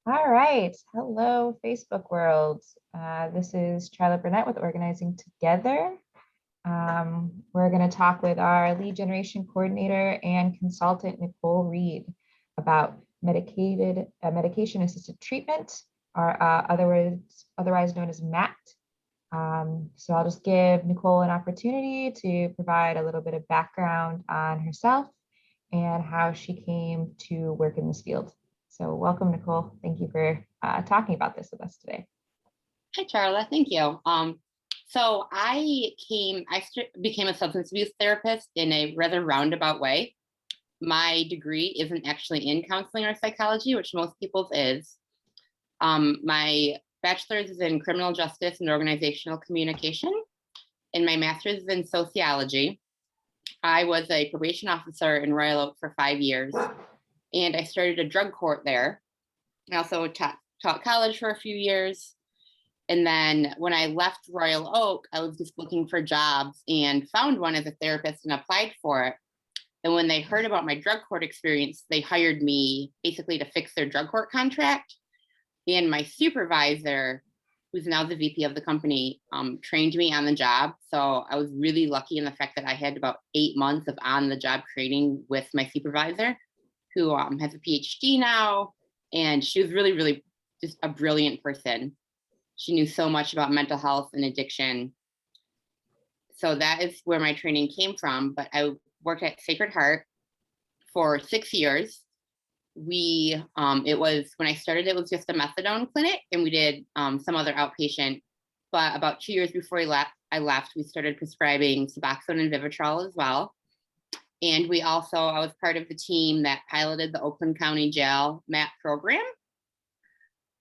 All right. Hello, Facebook world. This is Charlotte Burnett with Organizing Together. We're going to talk with our lead generation coordinator and consultant, Nicole Reed, about medication-assisted treatment, or otherwise known as MAT. So I'll just give Nicole an opportunity to provide a little bit of background on herself and how she came to work in this field. So welcome, Nicole. Thank you for talking about this with us today. Hi, Charla. Thank you. So became a substance abuse therapist in a rather roundabout way. My degree isn't actually in counseling or psychology, which most people's is. My bachelor's is in criminal justice and organizational communication, and my master's is in sociology. I was a probation officer in Royal Oak for 5 years, and I started a drug court there. I also taught college for a few years. And then when I left Royal Oak, I was just looking for jobs and found one as a therapist and applied for it. And when they heard about my drug court experience, they hired me basically to fix their drug court contract. And my supervisor, who's now the VP of the company, trained me on the job. So I was really lucky in the fact that I had about 8 months of on-the-job training with my supervisor, who has a PhD now. And she was really, really just a brilliant person. She knew so much about mental health and addiction. So that is where my training came from. But I worked at Sacred Heart for 6 years. It was, when I started, it was just a methadone clinic, and we did some other outpatient. But about 2 years before I left, we started prescribing Suboxone and Vivitrol as well. And I was part of the team that piloted the Oakland County Jail MAT program.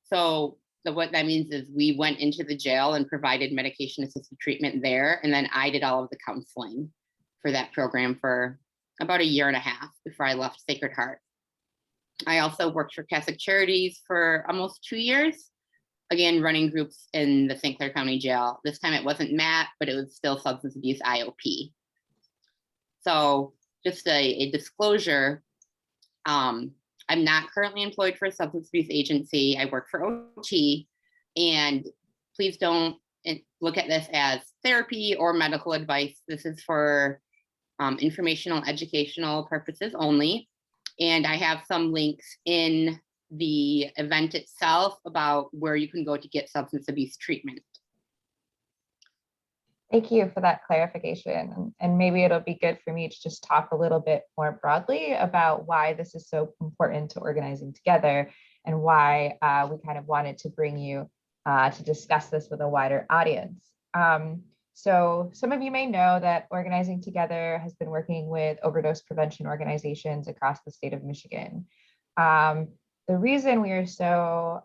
So what that means is we went into the jail and provided medication-assisted treatment there. And then I did all of the counseling for that program for about 1.5 years before I left Sacred Heart. I also worked for Catholic Charities for almost 2 years, again, running groups in the St. Clair County Jail. This time it wasn't MAT, but it was still substance abuse IOP. So just a disclosure, I'm not currently employed for a substance abuse agency. I work for OT, and please don't look at this as therapy or medical advice. This is for informational, educational purposes only. And I have some links in the event itself about where you can go to get substance abuse treatment. Thank you for that clarification. And maybe it'll be good for me to just talk a little bit more broadly about why this is so important to Organizing Together, and why we kind of wanted to bring you to discuss this with a wider audience. So some of you may know that Organizing Together has been working with overdose prevention organizations across the state of Michigan. The reason we are so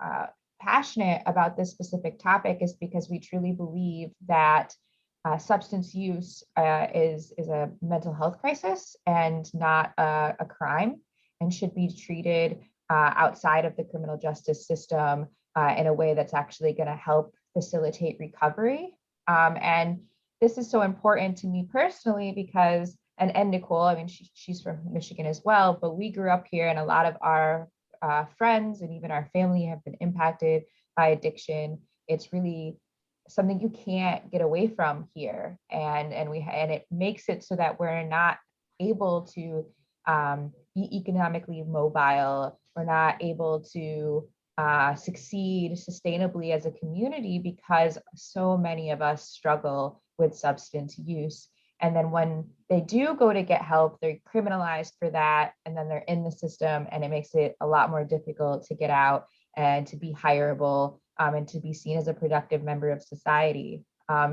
passionate about this specific topic is because we truly believe that substance use is a mental health crisis and not a crime, and should be treated outside of the criminal justice system in a way that's actually going to help facilitate recovery. And this is so important to me personally because, and Nicole, I mean, she's from Michigan as well, but we grew up here, and a lot of our friends and even our family have been impacted by addiction. It's really something you can't get away from here, and it makes it so that we're not able to be economically mobile. We're not able to succeed sustainably as a community because so many of us struggle with substance use. And then when they do go to get help, they're criminalized for that, and then they're in the system, and it makes it a lot more difficult to get out and to be hireable, and to be seen as a productive member of society.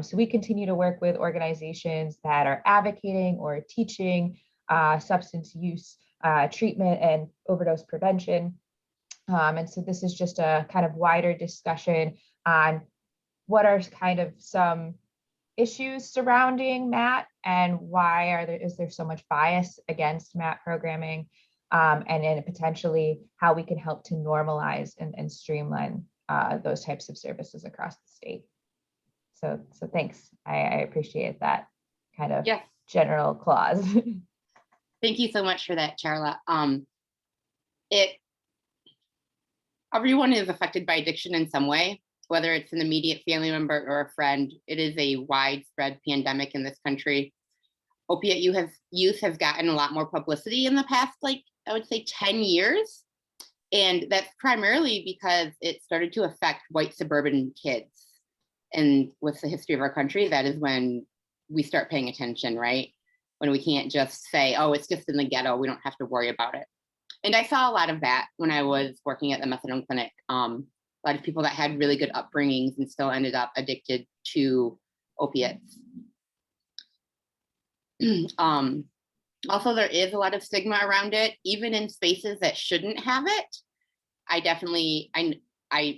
So we continue to work with organizations that are advocating or teaching substance use treatment and overdose prevention. And so this is just a kind of wider discussion on what are kind of some issues surrounding MAT, and why is there so much bias against MAT programming, and then potentially how we can help to normalize and streamline those types of services across the state. So thanks. I appreciate that kind of general clause. Thank you so much for that, Charla. everyone is affected by addiction in some way, whether it's an immediate family member or a friend. It is a widespread pandemic in this country. Opiate use has gotten a lot more publicity in the past, like I would say 10 years. And that's primarily because it started to affect white suburban kids. And with the history of our country, that is when we start paying attention, right? When we can't just say, oh, it's just in the ghetto, we don't have to worry about it. And I saw a lot of that when I was working at the methadone clinic. A lot of people that had really good upbringings and still ended up addicted to opiates. Also, there is a lot of stigma around it, even in spaces that shouldn't have it.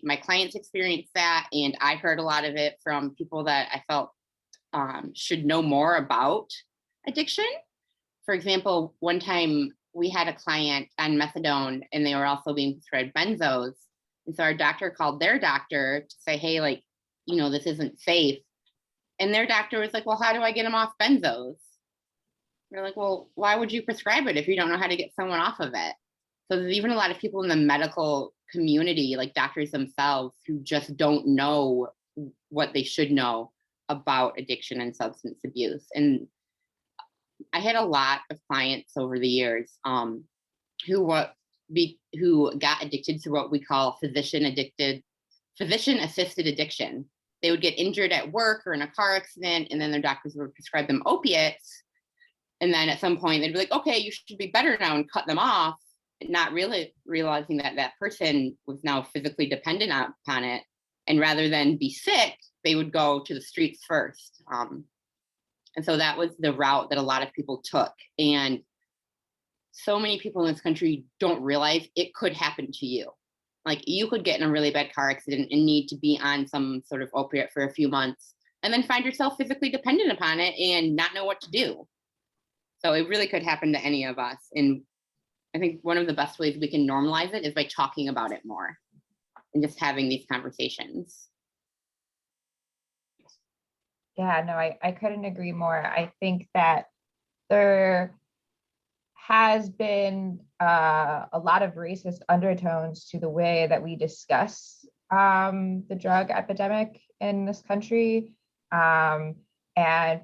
My clients experienced that, and I heard a lot of it from people that I felt should know more about addiction. For example, one time we had a client on methadone and they were also being prescribed benzos. And so our doctor called their doctor to say, hey, like, this isn't safe. And their doctor was like, well, how do I get them off benzos? They're like, well, why would you prescribe it if you don't know how to get someone off of it? So there's even a lot of people in the medical community, like doctors themselves, who just don't know what they should know about addiction and substance abuse. And I had a lot of clients over the years who got addicted to what we call physician-assisted addiction. They would get injured at work or in a car accident, and then their doctors would prescribe them opiates. And then at some point, they'd be like, okay, you should be better now, and cut them off, not really realizing that that person was now physically dependent upon it. And rather than be sick, they would go to the streets first. And so that was the route that a lot of people took. And so many people in this country don't realize it could happen to you. Like, you could get in a really bad car accident and need to be on some sort of opiate for a few months, and then find yourself physically dependent upon it and not know what to do. So it really could happen to any of us. And I think one of the best ways we can normalize it is by talking about it more and just having these conversations. Yeah, no, I couldn't agree more. I think that there has been a lot of racist undertones to the way that we discuss the drug epidemic in this country. And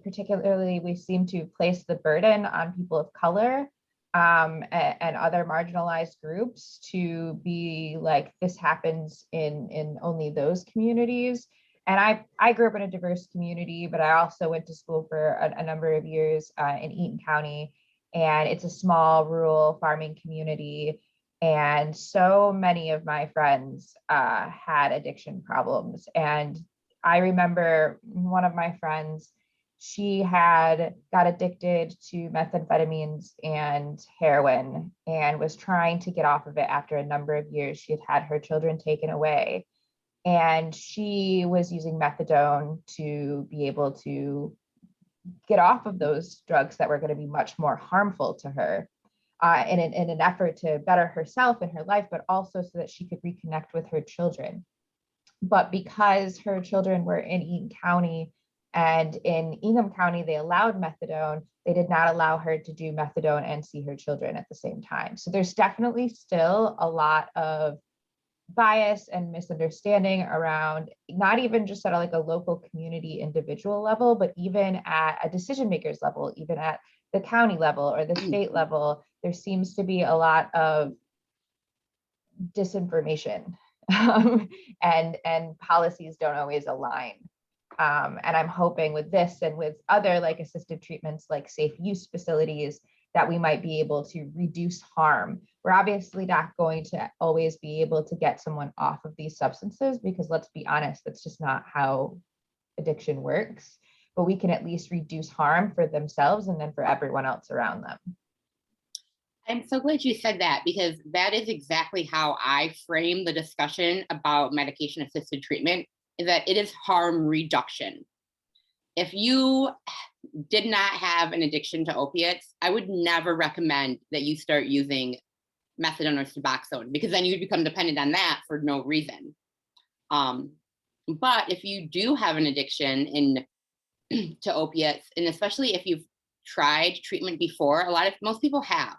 particularly, we seem to place the burden on people of color and other marginalized groups to be like, this happens in only those communities. And I grew up in a diverse community, but I also went to school for a number of years in Eaton County. And it's a small rural farming community. And so many of my friends had addiction problems. And I remember one of my friends, she got addicted to methamphetamines and heroin and was trying to get off of it after a number of years. She had her children taken away. And she was using methadone to be able to get off of those drugs that were going to be much more harmful to her in an effort to better herself and her life, but also so that she could reconnect with her children. But because her children were in Eaton County and in Ingham County, they allowed methadone, they did not allow her to do methadone and see her children at the same time. So there's definitely still a lot of bias and misunderstanding around, not even just at a local community individual level, but even at a decision makers level, even at the county level or the state level. There seems to be a lot of disinformation and policies don't always align. And I'm hoping with this and with other like assisted treatments, like safe use facilities, that we might be able to reduce harm. We're obviously not going to always be able to get someone off of these substances, because let's be honest, that's just not how addiction works. But we can at least reduce harm for themselves and then for everyone else around them. I'm so glad you said that, because that is exactly how I frame the discussion about medication assisted treatment, is that it is harm reduction. If you did not have an addiction to opiates, I would never recommend that you start using methadone or Suboxone, because then you'd become dependent on that for no reason. But if you do have an addiction to opiates, and especially if you've tried treatment before, most people have.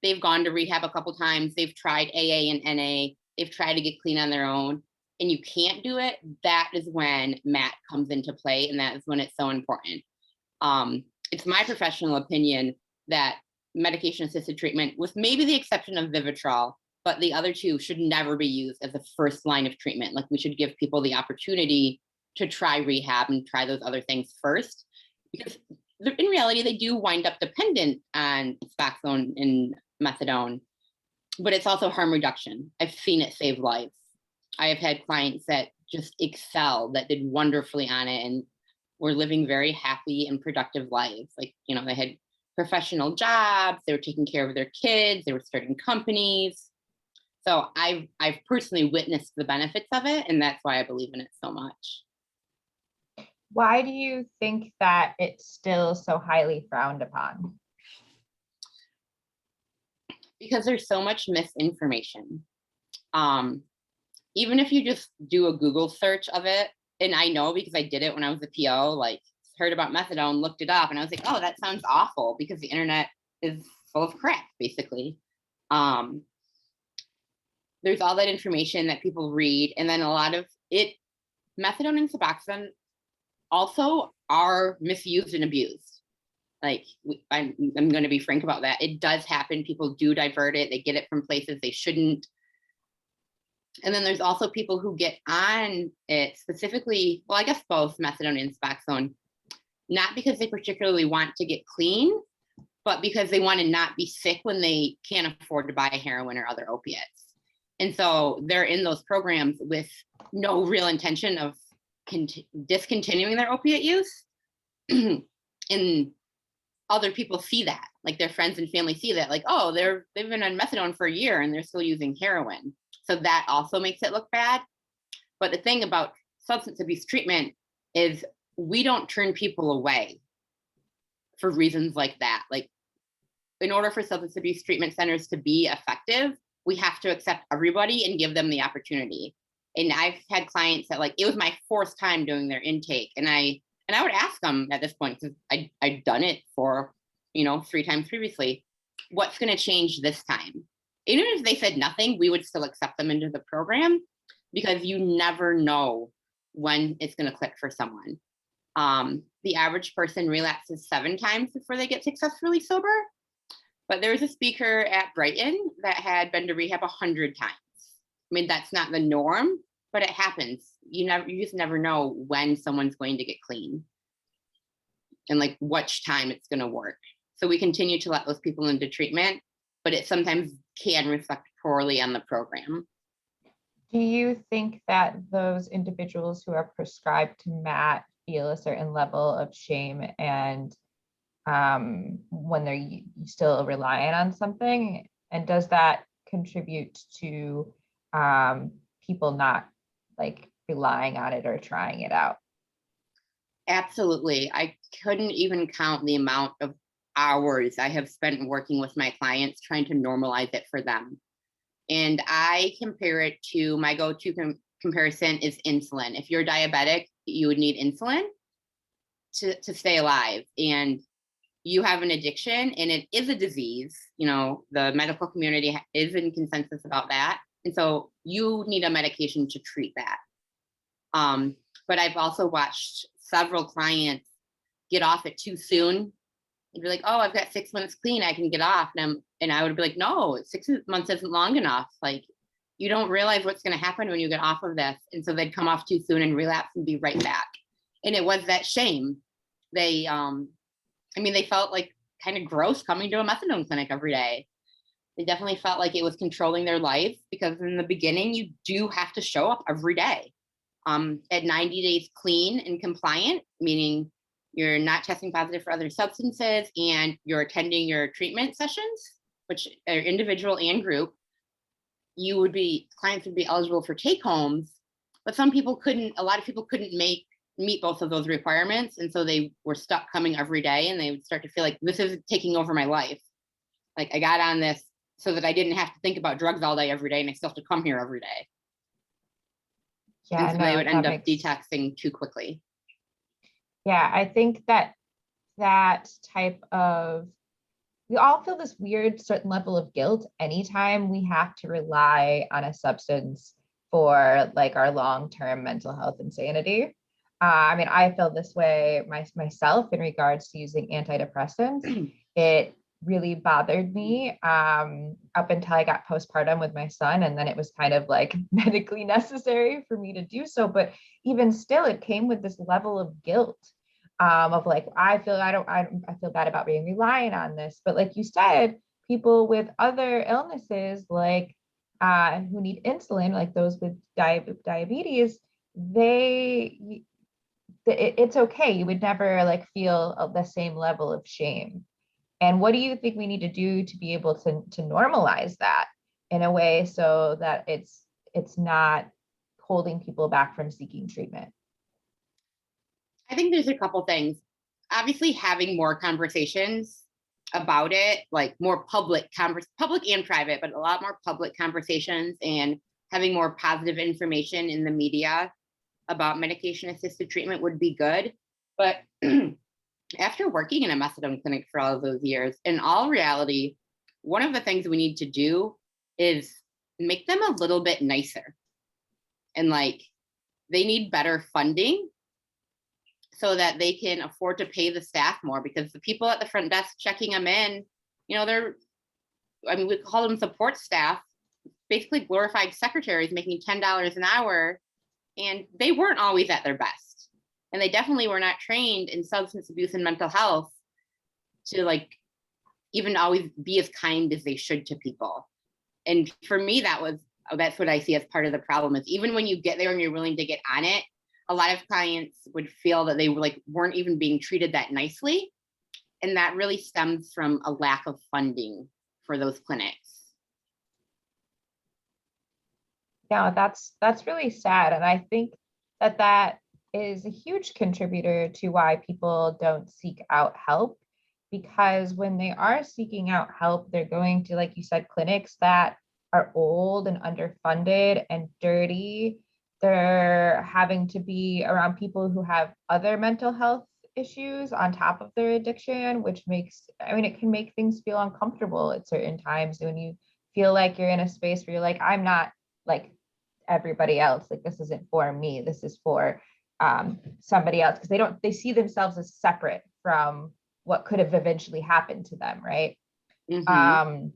They've gone to rehab a couple times, they've tried AA and NA, they've tried to get clean on their own and you can't do it, that is when MAT comes into play, and that is when it's so important. It's my professional opinion that medication-assisted treatment, with maybe the exception of Vivitrol, but the other two should never be used as a first line of treatment. Like, we should give people the opportunity to try rehab and try those other things first, because in reality, they do wind up dependent on Suboxone and Methadone, but it's also harm reduction. I've seen it save lives. I have had clients that just excel, that did wonderfully on it, and were living very happy and productive lives. Like, you know, they had professional jobs, they were taking care of their kids, they were starting companies. So I've personally witnessed the benefits of it, and that's why I believe in it so much. Why do you think that it's still so highly frowned upon? Because there's so much misinformation. Even if you just do a Google search of it, and I know because I did it when I was a PO, like, heard about methadone, looked it up, and I was like, oh, that sounds awful, because the internet is full of crap, basically. There's all that information that people read, and then a lot of it, methadone and Suboxone also are misused and abused. Like, I'm going to be frank about that. It does happen. People do divert it. They get it from places they shouldn't. And then there's also people who get on it specifically, well, I guess both methadone and Suboxone, not because they particularly want to get clean, but because they want to not be sick when they can't afford to buy heroin or other opiates. And so they're in those programs with no real intention of discontinuing their opiate use. And other people see that, like their friends and family see that, like, oh, they've been on methadone for a year and they're still using heroin. So that also makes it look bad. But the thing about substance abuse treatment is we don't turn people away for reasons like that. Like, in order for substance abuse treatment centers to be effective, we have to accept everybody and give them the opportunity. And I've had clients that, like, it was my fourth time doing their intake, and I would ask them at this point, because I'd done it for, 3 times previously, what's going to change this time? Even if they said nothing, we would still accept them into the program, because you never know when it's going to click for someone. The average person relapses 7 times before they get successfully sober. But there was a speaker at Brighton that had been to rehab 100 times. I mean, that's not the norm, but it happens. You just never know when someone's going to get clean and, like, which time it's going to work. So we continue to let those people into treatment, but it sometimes can reflect poorly on the program. Do you think that those individuals who are prescribed to MAT feel a certain level of shame and when they're still relying on something? And does that contribute to people not, like, relying on it or trying it out? Absolutely. I couldn't even count the amount of hours I have spent working with my clients trying to normalize it for them. And I compare it to, my go-to comparison is insulin. If you're diabetic, you would need insulin to stay alive. And you have an addiction, and it is a disease. The medical community is in consensus about that. And so you need a medication to treat that. But I've also watched several clients get off it too soon. You'd be like, oh, I've got 6 months clean, I can get off. And I would be like, no, 6 months isn't long enough. Like, you don't realize what's going to happen when you get off of this. And so they'd come off too soon and relapse and be right back. And it was that shame. They felt like kind of gross coming to a methadone clinic every day. They definitely felt like it was controlling their life, because in the beginning, you do have to show up every day. At 90 days clean and compliant, meaning you're not testing positive for other substances and you're attending your treatment sessions, which are individual and group, clients would be eligible for take homes, but a lot of people couldn't meet both of those requirements. And so they were stuck coming every day, and they would start to feel like, this is taking over my life. Like, I got on this so that I didn't have to think about drugs all day, every day, and I still have to come here every day. Yeah, and so they would end up detoxing too quickly. Yeah, I think that type of we all feel this weird certain level of guilt anytime we have to rely on a substance for like our long-term mental health and sanity. I mean, I feel this way myself in regards to using antidepressants. It really bothered me up until I got postpartum with my son, and then it was kind of like medically necessary for me to do so. But even still, it came with this level of guilt of like, I feel bad about being reliant on this. But like you said, people with other illnesses like who need insulin, like those with diabetes, they it's okay. You would never like feel the same level of shame. And what do you think we need to do to be able to normalize that in a way so that it's not holding people back from seeking treatment? I think there's a couple things. Obviously, having more conversations about it, like more public and private, but a lot more public conversations, and having more positive information in the media about medication assisted treatment would be good. But after working in a methadone clinic for all of those years, in all reality, one of the things we need to do is make them a little bit nicer. And like, they need better funding so that they can afford to pay the staff more, because the people at the front desk checking them in, we call them support staff, basically glorified secretaries making $10 an hour, and they weren't always at their best. And they definitely were not trained in substance abuse and mental health to like even always be as kind as they should to people. And for me, that's what I see as part of the problem, is even when you get there and you're willing to get on it, a lot of clients would feel that they weren't even being treated that nicely. And that really stems from a lack of funding for those clinics. Yeah, that's really sad. And I think that is a huge contributor to why people don't seek out help, because when they are seeking out help, they're going to, like you said, clinics that are old and underfunded and dirty. They're having to be around people who have other mental health issues on top of their addiction, which it can make things feel uncomfortable at certain times when you feel like you're in a space where you're like, I'm not like everybody else. Like, this isn't for me. This is for somebody else, because they see themselves as separate from what could have eventually happened to them, right? Mm-hmm.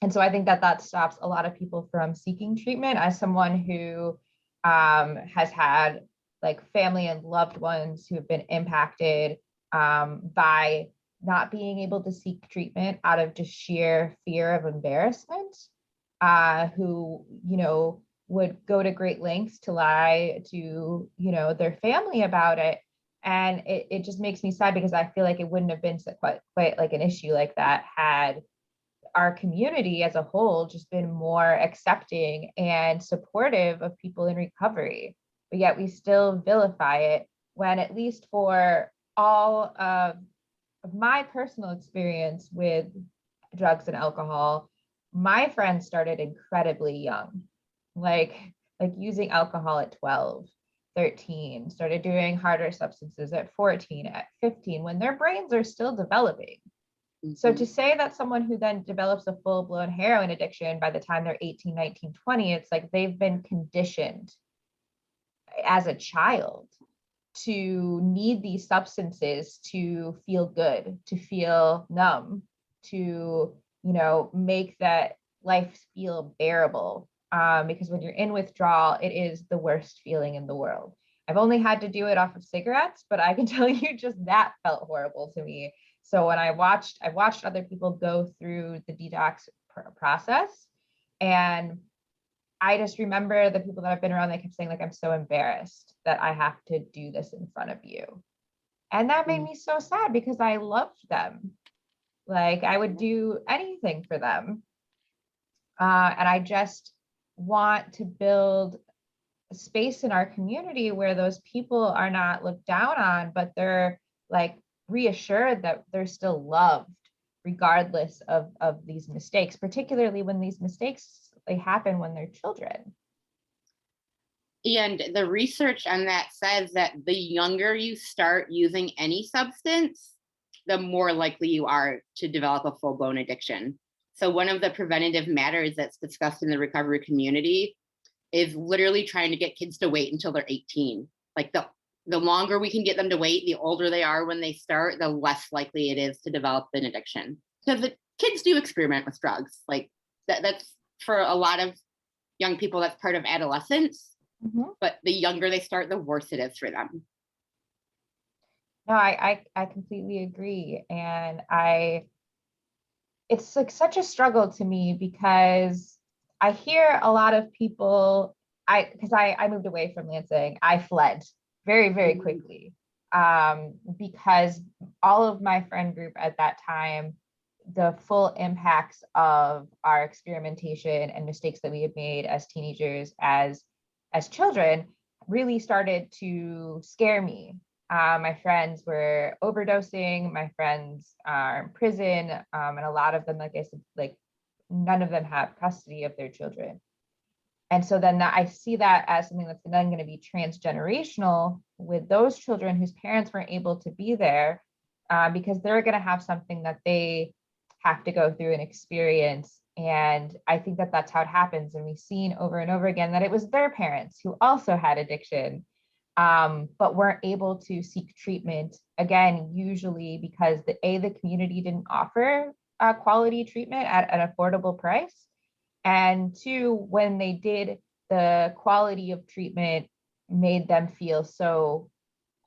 And so I think that stops a lot of people from seeking treatment. As someone who has had like family and loved ones who have been impacted by not being able to seek treatment out of just sheer fear of embarrassment, who, would go to great lengths to lie to, their family about it. And it just makes me sad, because I feel like it wouldn't have been quite like an issue like that had our community as a whole just been more accepting and supportive of people in recovery. But yet we still vilify it, when at least for all of my personal experience with drugs and alcohol, my friends started incredibly young, like using alcohol at 12, 13, started doing harder substances at 14, at 15, when their brains are still developing. So to say that someone who then develops a full-blown heroin addiction by the time they're 18, 19, 20, it's like they've been conditioned as a child to need these substances to feel good, to feel numb, to, make that life feel bearable. Because when you're in withdrawal, it is the worst feeling in the world. I've only had to do it off of cigarettes, but I can tell you just that felt horrible to me. So when I've watched other people go through the detox process, and I just remember the people that I've been around, they kept saying like, I'm so embarrassed that I have to do this in front of you. And that made me so sad, because I loved them. Like, I would do anything for them. And I just want to build a space in our community where those people are not looked down on, but they're like reassured that they're still loved regardless of these mistakes, particularly when these mistakes they happen when they're children. And the research on that says that the younger you start using any substance, the more likely you are to develop a full-blown addiction. So one of the preventative matters that's discussed in the recovery community is literally trying to get kids to wait until they're 18. Like the longer we can get them to wait, the older they are when they start, the less likely it is to develop an addiction. Because the kids do experiment with drugs. Like that's for a lot of young people, that's part of adolescence. But the younger they start, the worse it is for them. No, I completely agree. And it's like such a struggle to me because I hear a lot of people, because I moved away from Lansing, I fled very, very quickly, because all of my friend group at that time, the full impacts of our experimentation and mistakes that we had made as teenagers, as children, really started to scare me. My friends were overdosing, my friends are in prison, and a lot of them, like I said, like none of them have custody of their children. And so then I see that as something that's then going to be transgenerational with those children whose parents weren't able to be there, because they're going to have something that they have to go through and experience. And I think that that's how it happens. And we've seen over and over again that it was their parents who also had addiction, but weren't able to seek treatment, again, usually because the community didn't offer quality treatment at an affordable price. And two, when they did, the quality of treatment made them feel so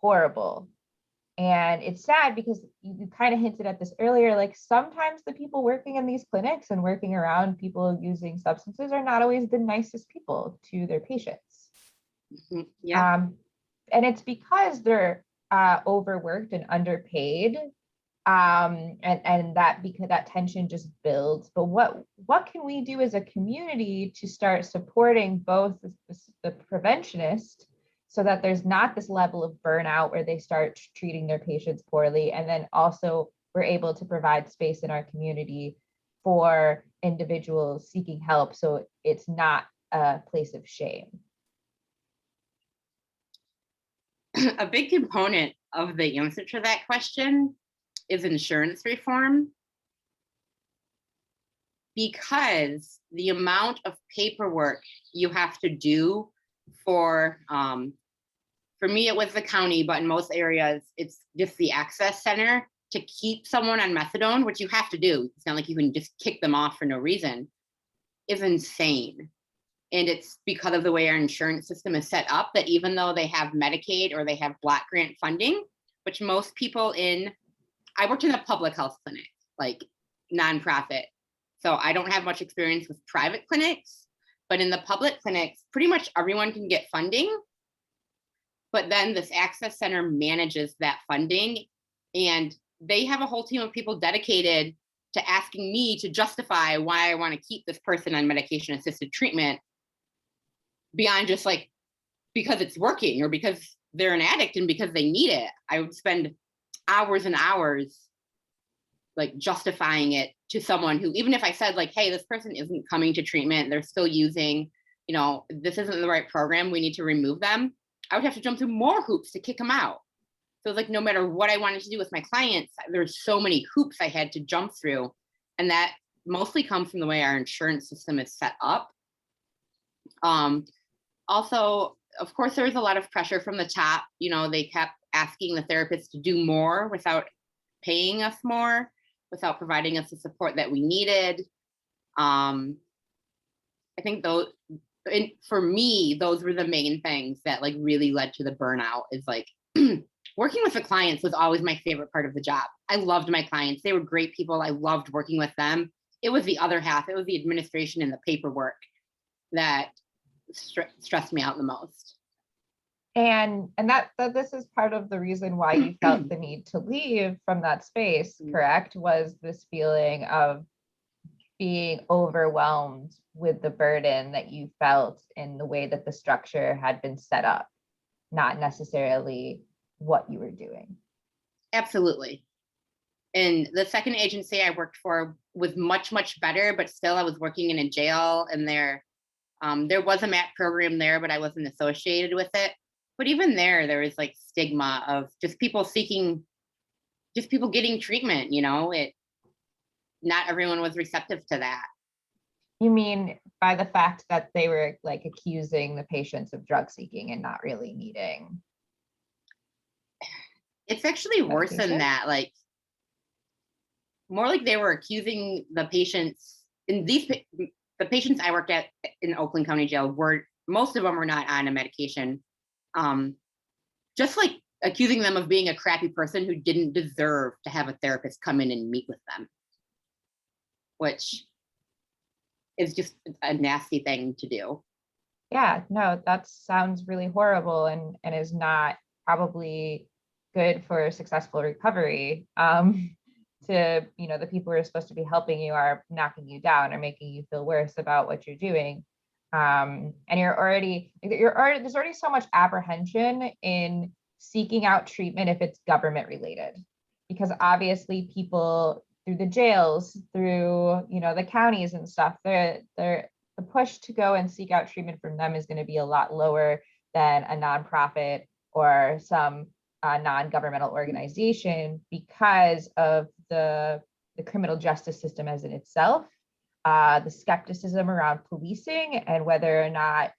horrible. And it's sad because you kind of hinted at this earlier, like sometimes the people working in these clinics and working around people using substances are not always the nicest people to their patients. Yeah. And it's because they're overworked and underpaid, and that because that tension just builds. But what can we do as a community to start supporting both the preventionist, so that there's not this level of burnout where they start treating their patients poorly, and then also we're able to provide space in our community for individuals seeking help, so it's not a place of shame? A big component of the answer to that question is insurance reform, because the amount of paperwork you have to do for me, it was the county, but in most areas, it's just the access center to keep someone on methadone, which you have to do. It's not like you can just kick them off for no reason, is insane. And it's because of the way our insurance system is set up that even though they have Medicaid or they have block grant funding, which most people I worked in a public health clinic, like nonprofit. So I don't have much experience with private clinics, but in the public clinics, pretty much everyone can get funding. But then this access center manages that funding, and they have a whole team of people dedicated to asking me to justify why I want to keep this person on medication assisted treatment, beyond just like because it's working or because they're an addict and because they need it. I would spend hours and hours like justifying it to someone who, even if I said like, hey, this person isn't coming to treatment, they're still using, this isn't the right program, we need to remove them, I would have to jump through more hoops to kick them out. So it's like, no matter what I wanted to do with my clients, there's so many hoops I had to jump through. And that mostly comes from the way our insurance system is set up. Also, of course, there was a lot of pressure from the top. They kept asking the therapists to do more without paying us more, without providing us the support that we needed. I think for me, those were the main things that like really led to the burnout. Is like working with the clients was always my favorite part of the job. I loved my clients. They were great people. I loved working with them. It was the other half. It was the administration and the paperwork that stressed me out the most. And that this is part of the reason why you felt the need to leave from that space, correct? Was this feeling of being overwhelmed with the burden that you felt in the way that the structure had been set up, not necessarily what you were doing. Absolutely. And the second agency I worked for was much, much better, but still I was working in a jail, and there was a MAT program there, but I wasn't associated with it. But even there was like stigma of just people seeking just people getting treatment, not everyone was receptive to that. You mean by the fact that they were like accusing the patients of drug seeking and not really needing? It's actually worse than Medication? that. Like, more like they were accusing the patients the patients I worked at in Oakland County Jail most of them were not on a medication. Just like accusing them of being a crappy person who didn't deserve to have a therapist come in and meet with them, which is just a nasty thing to do. Yeah, no, that sounds really horrible and is not probably good for successful recovery. To, the people who are supposed to be helping you are knocking you down or making you feel worse about what you're doing. And there's already so much apprehension in seeking out treatment if it's government related, because obviously people through the jails, through, the counties and stuff, they're the push to go and seek out treatment from them is going to be a lot lower than a nonprofit or some non-governmental organization, because of the criminal justice system as in itself, the skepticism around policing and whether or not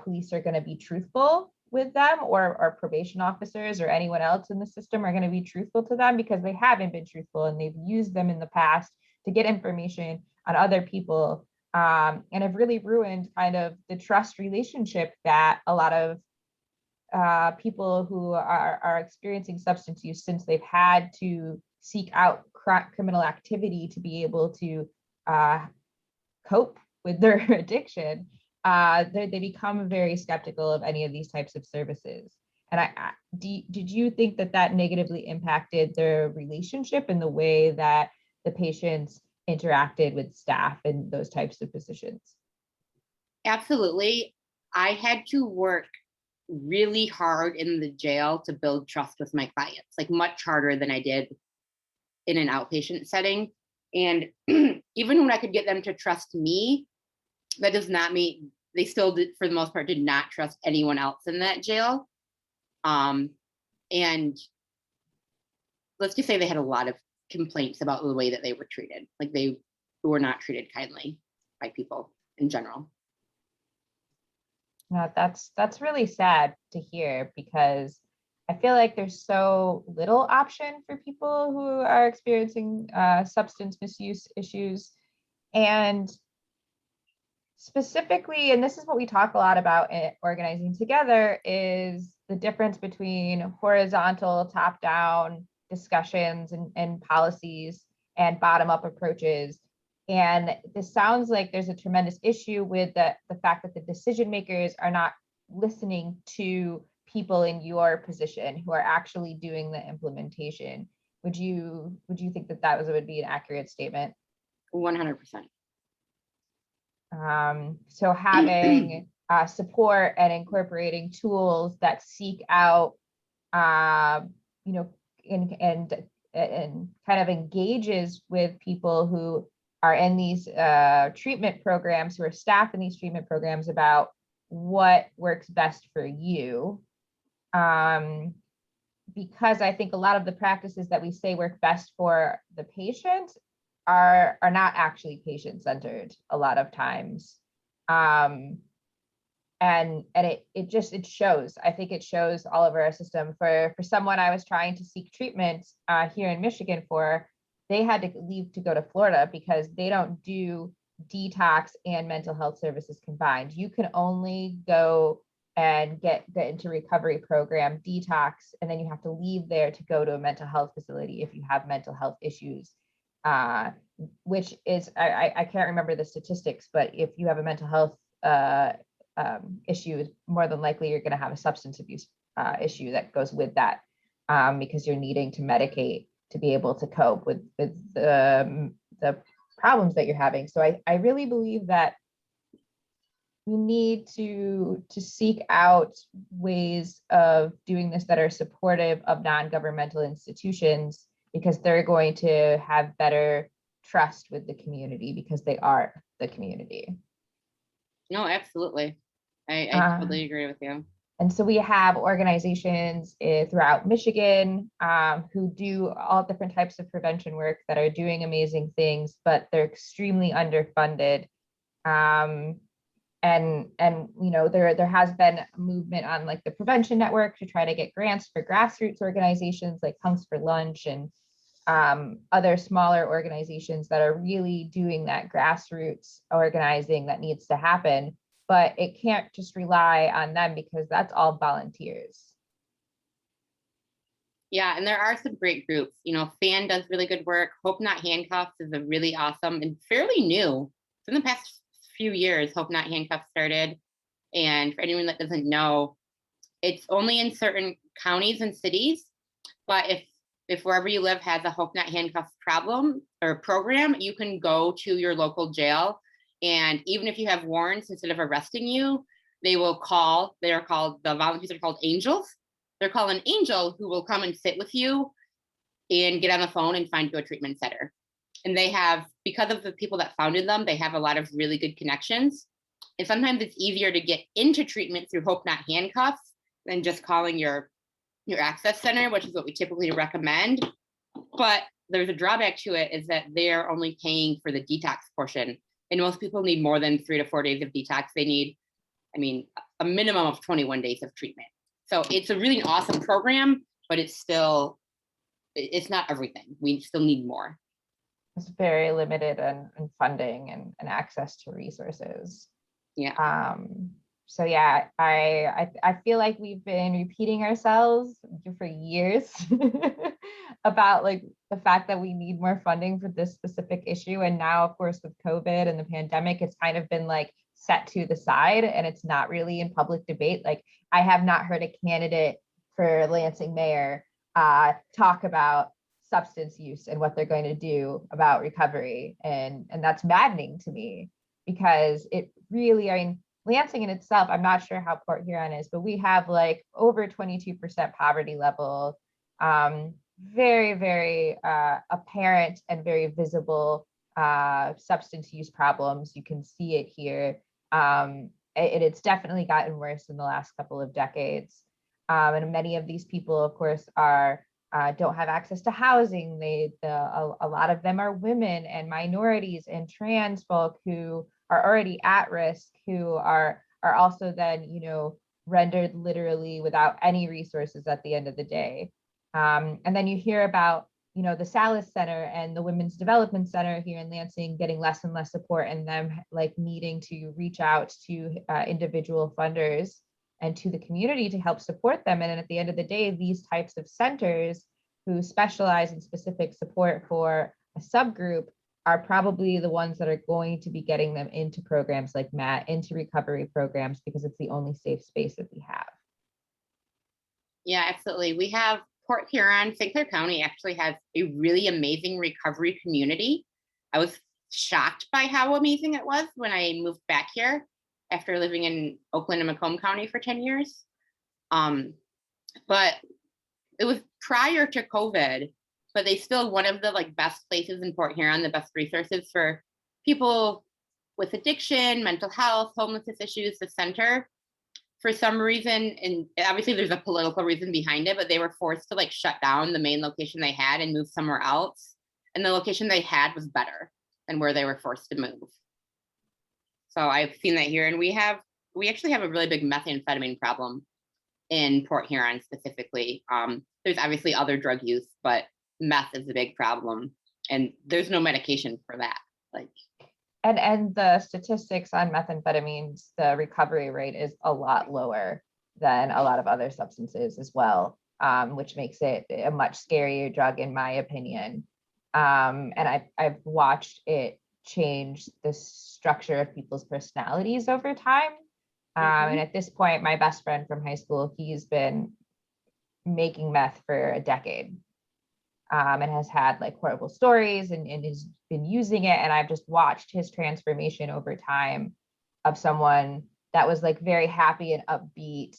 police are going to be truthful with them, or probation officers or anyone else in the system are going to be truthful to them, because they haven't been truthful and they've used them in the past to get information on other people, and have really ruined kind of the trust relationship that a lot of people who are experiencing substance use, since they've had to seek out criminal activity to be able to cope with their addiction, they become very skeptical of any of these types of services. And did you think that negatively impacted their relationship and the way that the patients interacted with staff in those types of positions? Absolutely. I had to work really hard in the jail to build trust with my clients, like much harder than I did in an outpatient setting. And even when I could get them to trust me, that does not mean they still did, for the most part, did not trust anyone else in that jail. And let's just say they had a lot of complaints about the way that they were treated. Like, they were not treated kindly by people in general. No, that's really sad to hear, because I feel like there's so little option for people who are experiencing substance misuse issues. And specifically, and this is what we talk a lot about in organizing together, is the difference between horizontal, top-down discussions and policies and bottom-up approaches. And this sounds like there's a tremendous issue with the fact that the decision makers are not listening to people in your position who are actually doing the implementation. Would you think that would be an accurate statement? 100%. So having support and incorporating tools that seek out, and kind of engages with people who are in these treatment programs, who are staff in these treatment programs, about what works best for you. Because I think a lot of the practices that we say work best for the patient are not actually patient-centered a lot of times. And it shows. I think it shows all over our system. For someone I was trying to seek treatment here in Michigan for, they had to leave to go to Florida because they don't do detox and mental health services combined. You can only go and get into recovery program detox, and then you have to leave there to go to a mental health facility if you have mental health issues, which is, I can't remember the statistics, but if you have a mental health issue, more than likely you're going to have a substance abuse issue that goes with that, because you're needing to medicate to be able to cope with the problems that you're having. So I really believe that we need to seek out ways of doing this that are supportive of non-governmental institutions, because they're going to have better trust with the community because they are the community. No, absolutely. I totally agree with you. And so we have organizations throughout Michigan who do all different types of prevention work that are doing amazing things, but they're extremely underfunded. Um, and you know, there has been a movement on like the prevention network to try to get grants for grassroots organizations like Punks for Lunch and other smaller organizations that are really doing that grassroots organizing that needs to happen. But it can't just rely on them because that's all volunteers. Yeah, and there are some great groups. You know, FAN does really good work. Hope Not Handcuffs is a really awesome and fairly new. In the past few years, Hope Not Handcuffs started. And for anyone that doesn't know, it's only in certain counties and cities. But if wherever you live has a Hope Not Handcuffs problem or program, you can go to your local jail. And even if you have warrants, instead of arresting you, they will call, the volunteers are called angels. They'll call an angel who will come and sit with you and get on the phone and find you a treatment center. And they have, because of the people that founded them, they have a lot of really good connections. And sometimes it's easier to get into treatment through Hope Not Handcuffs than just calling your access center, which is what we typically recommend. But there's a drawback to it, is that they're only paying for the detox portion. And most people need more than 3 to 4 days of detox. They need, I mean, a minimum of 21 days of treatment. So it's a really awesome program, but it's not everything. We still need more. It's very limited in funding and access to resources. Yeah. So yeah, I feel like we've been repeating ourselves for years about like the fact that we need more funding for this specific issue. And now, of course, with COVID and the pandemic, it's kind of been like set to the side and it's not really in public debate. Like I have not heard a candidate for Lansing mayor talk about substance use and what they're going to do about recovery. And that's maddening to me because it really, I mean, Lansing in itself, I'm not sure how Port Huron is, but we have like over 22% poverty level, very, very apparent and very visible substance use problems. You can see it here. It's definitely gotten worse in the last couple of decades. And many of these people, of course, don't have access to housing. A lot of them are women and minorities and trans folk who are already at risk, who are also then, you know, rendered literally without any resources at the end of the day. And then you hear about, you know, the Salis Center and the Women's Development Center here in Lansing getting less and less support, and them like needing to reach out to individual funders and to the community to help support them. And at the end of the day, these types of centers who specialize in specific support for a subgroup are probably the ones that are going to be getting them into programs like Matt, into recovery programs, because it's the only safe space that we have. Yeah, absolutely. We have Port Huron, St. Clair County actually has a really amazing recovery community. I was shocked by how amazing it was when I moved back here after living in Oakland and Macomb County for 10 years. But it was prior to COVID, but they still one of the like best places in Port Huron, the best resources for people with addiction, mental health, homelessness issues, the center. For some reason, and obviously there's a political reason behind it, but they were forced to like shut down the main location they had and move somewhere else. And the location they had was better than where they were forced to move. So I've seen that here. And we actually have a really big methamphetamine problem in Port Huron specifically. There's obviously other drug use, but meth is a big problem. And there's no medication for that. Like, and the statistics on methamphetamines, the recovery rate is a lot lower than a lot of other substances as well, which makes it a much scarier drug in my opinion. And I've watched it change the structure of people's personalities over time. And at this point, my best friend from high school, he's been making meth for a decade. And has had like horrible stories and has been using it. And I've just watched his transformation over time of someone that was like very happy and upbeat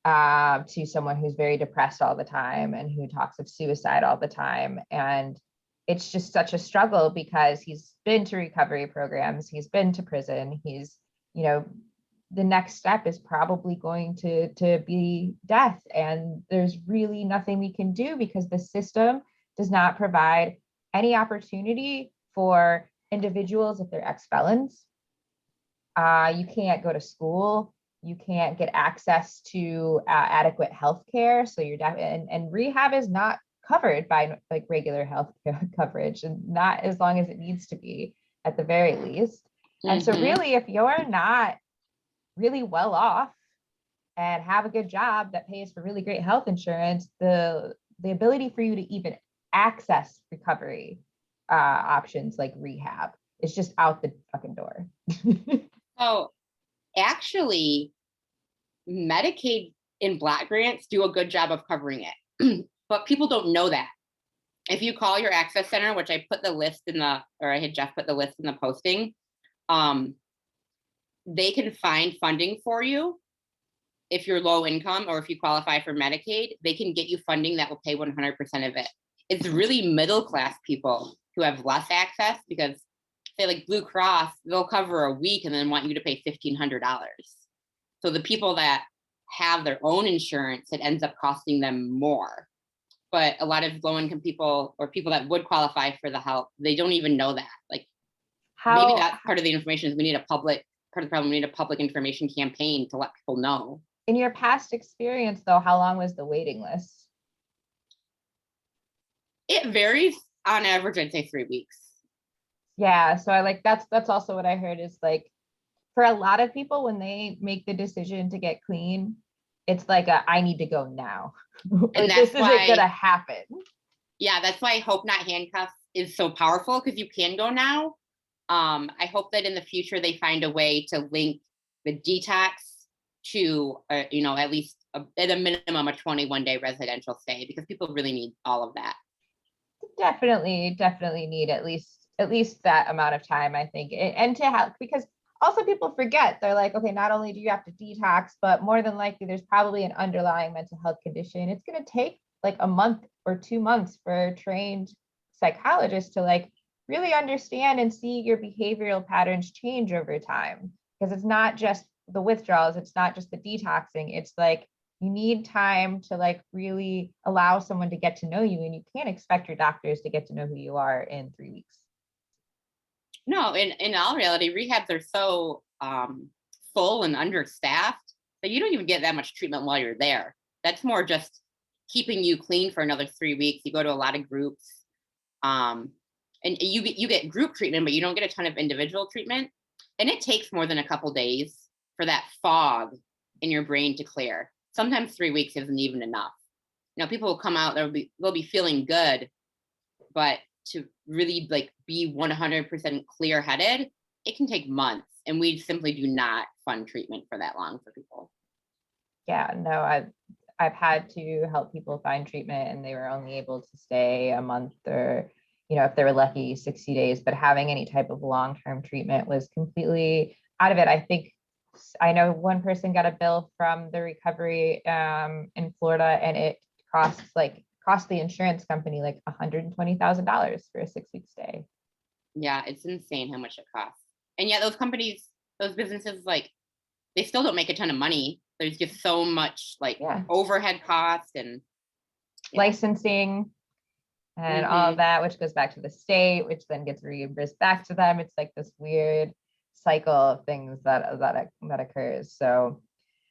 to someone who's very depressed all the time and who talks of suicide all the time. And it's just such a struggle because he's been to recovery programs, he's been to prison, he's, you know, the next step is probably going to be death. And there's really nothing we can do because the system does not provide any opportunity for individuals if they're ex-felons. You can't go to school. You can't get access to adequate health care. So you're and rehab is not covered by like regular health care coverage, and not as long as it needs to be at the very least. And so really, if you're not really well off and have a good job that pays for really great health insurance, the ability for you to even access recovery options like rehab is just out the fucking door. So actually, Medicaid and Black grants do a good job of covering it, but people don't know that. If you call your access center, which I put the list in the, or I had Jeff put the list in the posting, they can find funding for you. If you're low income or if you qualify for Medicaid, they can get you funding that will pay 100% of it. It's really middle class people who have less access, because say like Blue Cross, they'll cover a week and then want you to pay $1,500. So the people that have their own insurance, it ends up costing them more. But a lot of low income people or people that would qualify for the help, they don't even know that. Like maybe that's part of the information is we need a public, part of the problem, we need a public information campaign to let people know. In your past experience though, how long was the waiting list? It varies. On average, I'd say 3 weeks. Yeah, so I like that's also what I heard is like for a lot of people when they make the decision to get clean, it's like I need to go now. Like this isn't gonna happen. Yeah, that's why Hope Not Handcuffs is so powerful, because you can go now. I hope that in the future they find a way to link the detox to at least at a minimum a 21-day residential stay, because people really need all of that. Definitely need at least that amount of time, I think, and to help, because also people forget, they're like, okay, not only do you have to detox, but more than likely there's probably an underlying mental health condition. It's going to take like a month or 2 months for a trained psychologist to like really understand and see your behavioral patterns change over time, because it's not just the withdrawals, it's not just the detoxing, it's like you need time to like really allow someone to get to know you, and you can't expect your doctors to get to know who you are in 3 weeks. No, in all reality, rehabs are so full and understaffed that you don't even get that much treatment while you're there. That's more just keeping you clean for another 3 weeks. You go to a lot of groups, and you get group treatment, but you don't get a ton of individual treatment. And it takes more than a couple days for that fog in your brain to clear. Sometimes 3 weeks isn't even enough. People will come out, they'll be feeling good, but to really like be 100% clear headed, it can take months, and we simply do not fund treatment for that long for people. Yeah, no, I've had to help people find treatment, and they were only able to stay a month, or if they were lucky 60 days, but having any type of long-term treatment was completely out of it. I know one person got a bill from the recovery in Florida, and it cost the insurance company like $120,000 for a 6-week stay. Yeah, it's insane how much it costs. And yet those companies, those businesses, like they still don't make a ton of money. There's just so much overhead costs and licensing and all of that, which goes back to the state, which then gets reimbursed back to them. It's like this weird cycle of things that occurs. So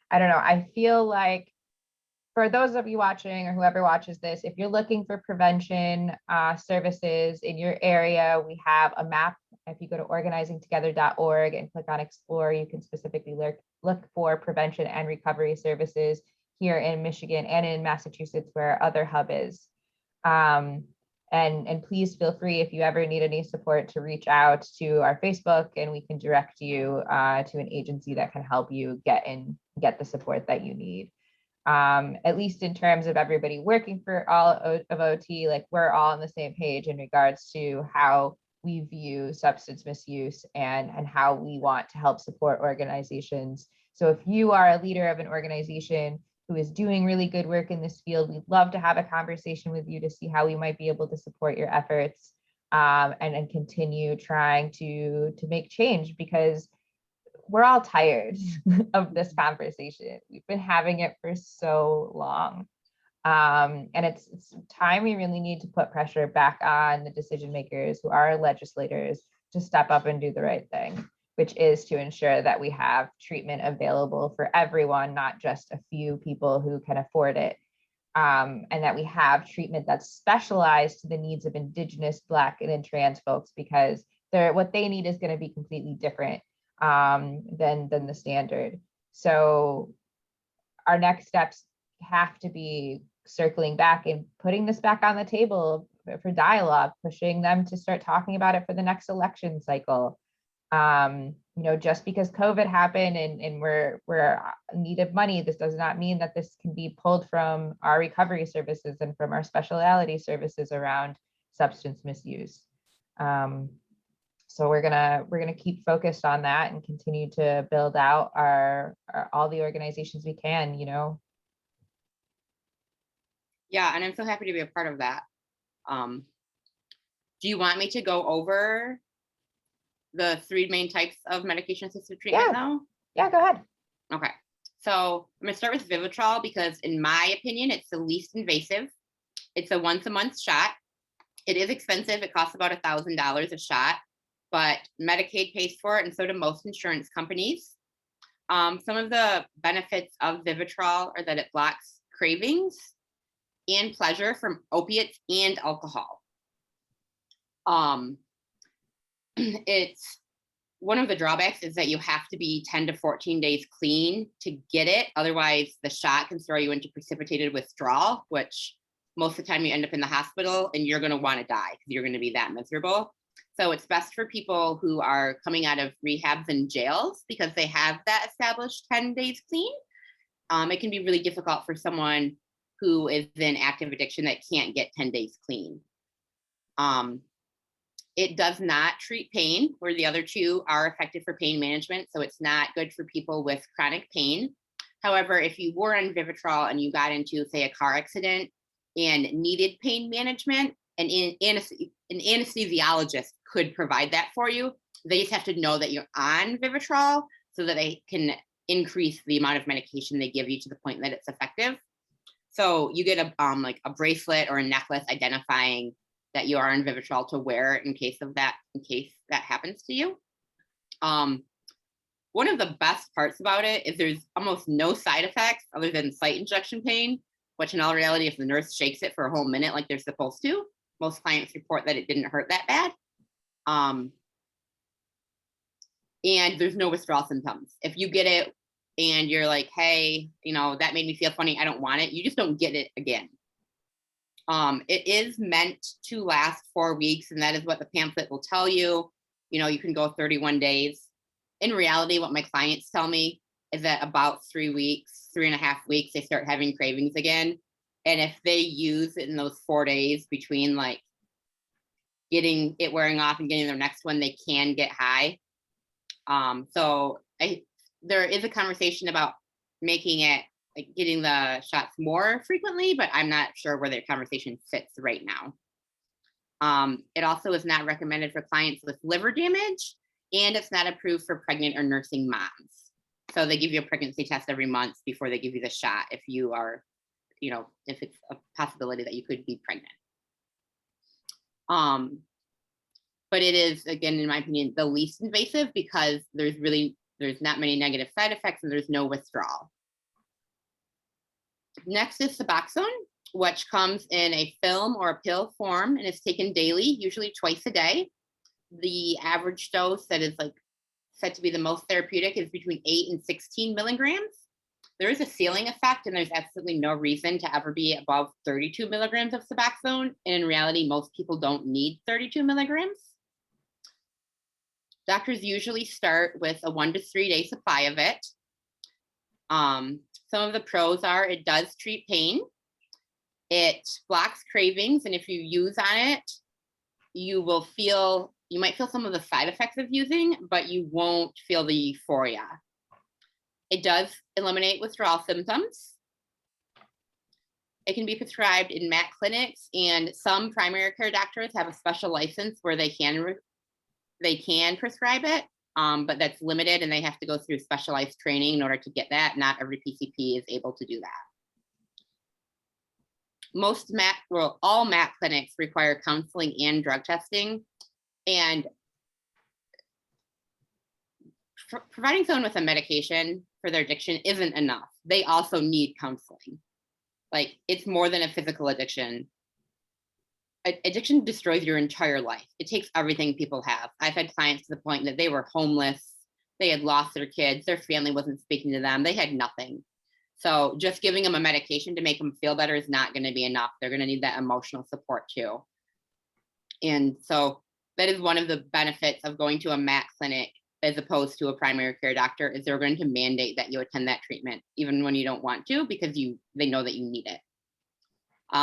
I don't know. I feel like for those of you watching or whoever watches this, if you're looking for prevention services in your area, we have a map. If you go to organizingtogether.org and click on explore, you can specifically look for prevention and recovery services here in Michigan and in Massachusetts, where our other hub is. And please feel free, if you ever need any support, to reach out to our Facebook, and we can direct you to an agency that can help you get the support that you need. At least in terms of everybody working for all of OT, like we're all on the same page in regards to how we view substance misuse and how we want to help support organizations. So if you are a leader of an organization who is doing really good work in this field, we'd love to have a conversation with you to see how we might be able to support your efforts and continue trying to make change, because we're all tired of this conversation. We've been having it for so long. And it's time we really need to put pressure back on the decision makers who are legislators to step up and do the right thing, which is to ensure that we have treatment available for everyone, not just a few people who can afford it. And that we have treatment that's specialized to the needs of Indigenous, Black, and trans folks, because what they need is going to be completely different than the standard. So our next steps have to be circling back and putting this back on the table for dialogue, pushing them to start talking about it for the next election cycle. Just because COVID happened and we're in need of money, this does not mean that this can be pulled from our recovery services and from our specialty services around substance misuse. So we're gonna keep focused on that and continue to build out our all the organizations we can. Yeah, and I'm so happy to be a part of that. Do you want me to go over the 3 main types of medication-assisted treatment now? Yeah, go ahead. Okay, so I'm gonna start with Vivitrol because in my opinion, it's the least invasive. It's a once-a-month shot. It is expensive. It costs about $1,000 a shot, but Medicaid pays for it, and so do most insurance companies. Some of the benefits of Vivitrol are that it blocks cravings and pleasure from opiates and alcohol. It's one of the drawbacks is that you have to be 10 to 14 days clean to get it. Otherwise, the shot can throw you into precipitated withdrawal, which most of the time you end up in the hospital and you're going to want to die because you're going to be that miserable. So it's best for people who are coming out of rehabs and jails because they have that established 10 days clean. It can be really difficult for someone who is in active addiction that can't get 10 days clean. It does not treat pain, where the other 2 are effective for pain management. So it's not good for people with chronic pain. However, if you were on Vivitrol and you got into, say, a car accident and needed pain management, an anesthesiologist could provide that for you. They just have to know that you're on Vivitrol so that they can increase the amount of medication they give you to the point that it's effective. So you get a bracelet or a necklace identifying that you are on Vivitrol to wear in case that happens to you. One of the best parts about it is there's almost no side effects other than site injection pain, which in all reality, if the nurse shakes it for a whole minute like they're supposed to, most clients report that it didn't hurt that bad. And there's no withdrawal symptoms. If you get it and you're like, hey, that made me feel funny, I don't want it, you just don't get it again. It is meant to last 4 weeks, and that is what the pamphlet will tell you. You can go 31 days. In reality, what my clients tell me is that about 3 weeks, 3.5 weeks, they start having cravings again. And if they use it in those 4 days between like getting it wearing off and getting their next one, they can get high. There is a conversation about making it like getting the shots more frequently, but I'm not sure where their conversation sits right now. It also is not recommended for clients with liver damage, and it's not approved for pregnant or nursing moms. So they give you a pregnancy test every month before they give you the shot if you are, if it's a possibility that you could be pregnant. But it is, again, in my opinion, the least invasive because there's not many negative side effects and there's no withdrawal. Next is Suboxone, which comes in a film or a pill form and is taken daily, usually twice a day. The average dose that is said to be the most therapeutic is between 8 and 16 milligrams. There is a ceiling effect, and there's absolutely no reason to ever be above 32 milligrams of Suboxone. And in reality, most people don't need 32 milligrams. Doctors usually start with a 1 to 3 day supply of it. Some of the pros are it does treat pain. It blocks cravings, and if you use on it, you might feel some of the side effects of using, but you won't feel the euphoria. It does eliminate withdrawal symptoms. It can be prescribed in MAC clinics, and some primary care doctors have a special license where they can prescribe it. but that's limited and they have to go through specialized training in order to get that. Not every PCP is able to do that. All MAT clinics require counseling and drug testing, and providing someone with a medication for their addiction isn't enough. They also need counseling. Like, it's more than a physical addiction. Addiction destroys your entire life. It takes everything people have. I've had clients to the point that they were homeless, they had lost their kids, their family wasn't speaking to them, they had nothing. So just giving them a medication to make them feel better is not going to be enough. They're going to need that emotional support too. And so that is one of the benefits of going to a MAT clinic as opposed to a primary care doctor, is they're going to mandate that you attend that treatment even when you don't want to, because they know that you need it.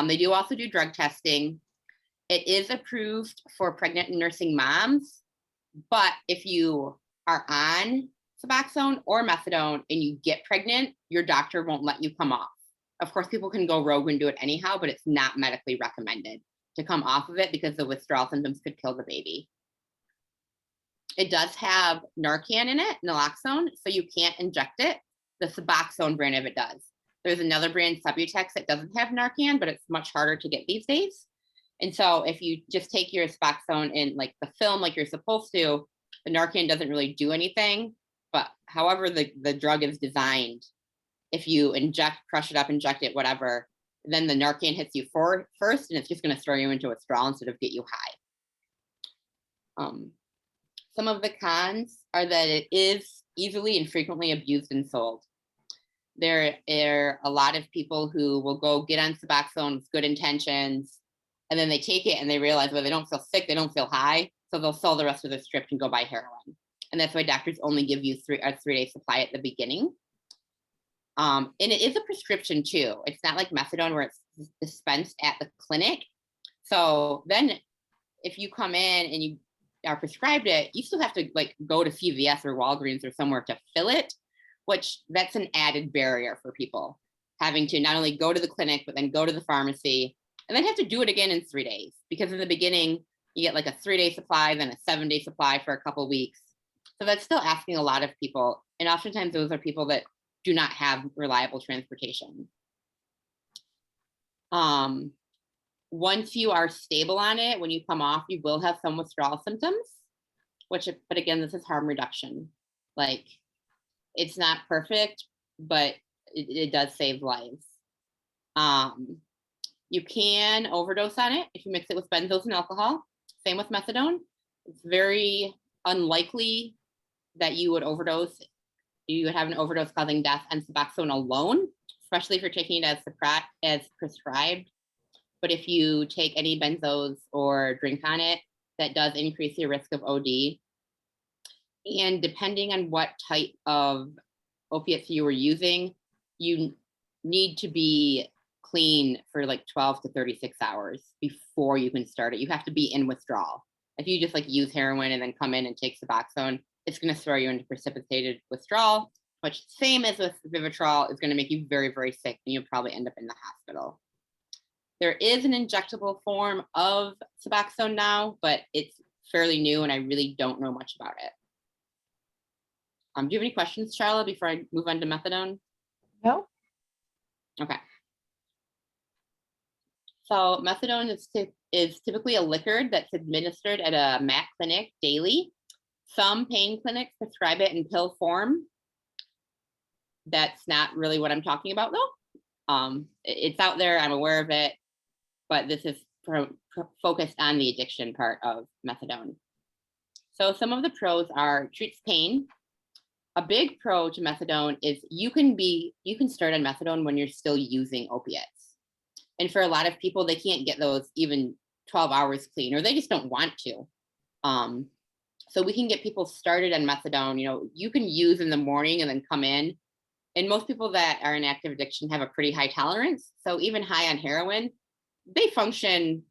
They do also do drug testing. It is approved for pregnant and nursing moms, but if you are on Suboxone or Methadone and you get pregnant, your doctor won't let you come off. Of course, people can go rogue and do it anyhow, but it's not medically recommended to come off of it because the withdrawal symptoms could kill the baby. It does have Narcan in it, naloxone, so you can't inject it. The Suboxone brand of it does. There's another brand, Subutex, that doesn't have Narcan, but it's much harder to get these days. And so if you just take your Suboxone in like the film like you're supposed to, the Narcan doesn't really do anything. But however the drug is designed, if you crush it up, inject it, whatever, then the Narcan hits you first, and it's just going to throw you into withdrawal instead of get you high. Some of the cons are that it is easily and frequently abused and sold. There are a lot of people who will go get on Suboxone with good intentions, and then they take it and they realize, well, they don't feel sick, they don't feel high, so they'll sell the rest of their script and go buy heroin. And that's why doctors only give you a 3-day supply at the beginning. And it is a prescription too. It's not like Methadone where it's dispensed at the clinic. So then if you come in and you are prescribed it, you still have to like go to CVS or Walgreens or somewhere to fill it, which that's an added barrier for people, having to not only go to the clinic, but then go to the pharmacy and then have to do it again in 3 days. Because in the beginning, you get like a 3-day supply, then a 7-day supply for a couple weeks. So that's still asking a lot of people. And oftentimes those are people that do not have reliable transportation. Once you are stable on it, when you come off, you will have some withdrawal symptoms, but again, this is harm reduction. Like, it's not perfect, but it does save lives. You can overdose on it if you mix it with benzos and alcohol. Same with Methadone. It's very unlikely that you would overdose. You would have an overdose causing death on Suboxone alone, especially if you're taking it as prescribed. But if you take any benzos or drink on it, that does increase your risk of OD. And depending on what type of opiates you were using, you need to be clean for like 12 to 36 hours before you can start it. You have to be in withdrawal. If you just like use heroin and then come in and take Suboxone, it's going to throw you into precipitated withdrawal, which, same as with Vivitrol, is going to make you very, very sick, and you'll probably end up in the hospital. There is an injectable form of Suboxone now, but it's fairly new and I really don't know much about it. Do you have any questions, Charla, before I move on to Methadone? No. Okay. So Methadone is typically a liquor that's administered at a MAT clinic daily. Some pain clinics prescribe it in pill form. That's not really what I'm talking about though. It's out there, I'm aware of it, but this is focused on the addiction part of Methadone. So some of the pros are treats pain. A big pro to Methadone is you can start on Methadone when you're still using opiates. And for a lot of people, they can't get those even 12 hours clean, or they just don't want to. So we can get people started on Methadone. You know, you can use in the morning and then come in. And most people that are in active addiction have a pretty high tolerance. So even high on heroin, they function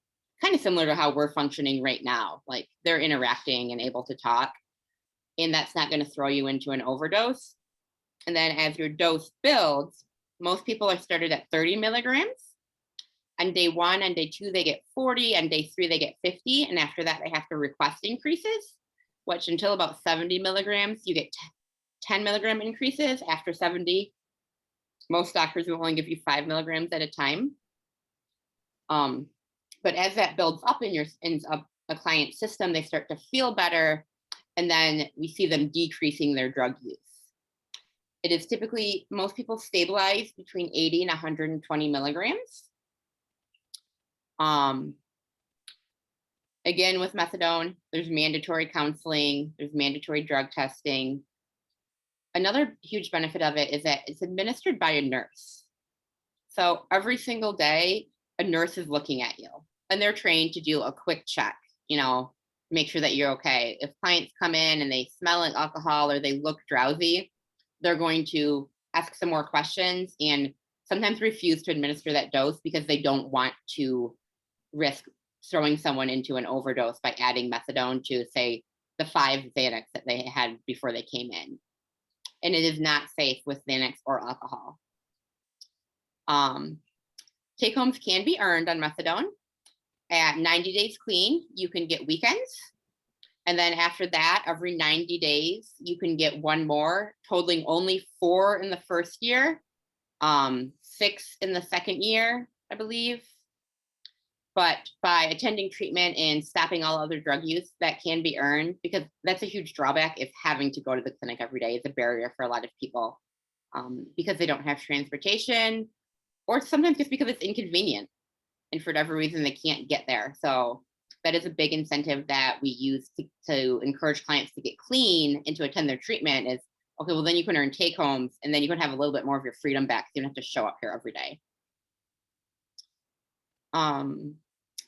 kind of similar to how we're functioning right now. Like, they're interacting and able to talk, and that's not going to throw you into an overdose. And then as your dose builds, most people are started at 30 milligrams. On day 1 and day 2, they get 40. On day 3, they get 50. And after that, they have to request increases. which until about 70 milligrams, you get 10 milligram increases. After 70, most doctors will only give you 5 milligrams at a time. But as that builds up in a client's system, they start to feel better, and then we see them decreasing their drug use. It is typically, most people stabilize between 80 and 120 milligrams. Again, with methadone, there's mandatory counseling, there's mandatory drug testing. Another huge benefit of it is that it's administered by a nurse. So every single day, a nurse is looking at you, and they're trained to do a quick check, make sure that you're okay. If clients come in and they smell like alcohol or they look drowsy, they're going to ask some more questions and sometimes refuse to administer that dose because they don't want to risk throwing someone into an overdose by adding methadone to, say, the 5 Xanax that they had before they came in. And it is not safe with Xanax or alcohol. Take homes can be earned on methadone. At 90 days clean, you can get weekends. And then after that, every 90 days, you can get one more, totaling only 4 in the first year, 6 in the second year, I believe. But by attending treatment and stopping all other drug use, that can be earned, because that's a huge drawback if having to go to the clinic every day is a barrier for a lot of people, because they don't have transportation, or sometimes just because it's inconvenient and for whatever reason they can't get there. So that is a big incentive that we use to encourage clients to get clean and to attend their treatment is, okay, well then you can earn take homes, and then you can have a little bit more of your freedom back. So you don't have to show up here every day.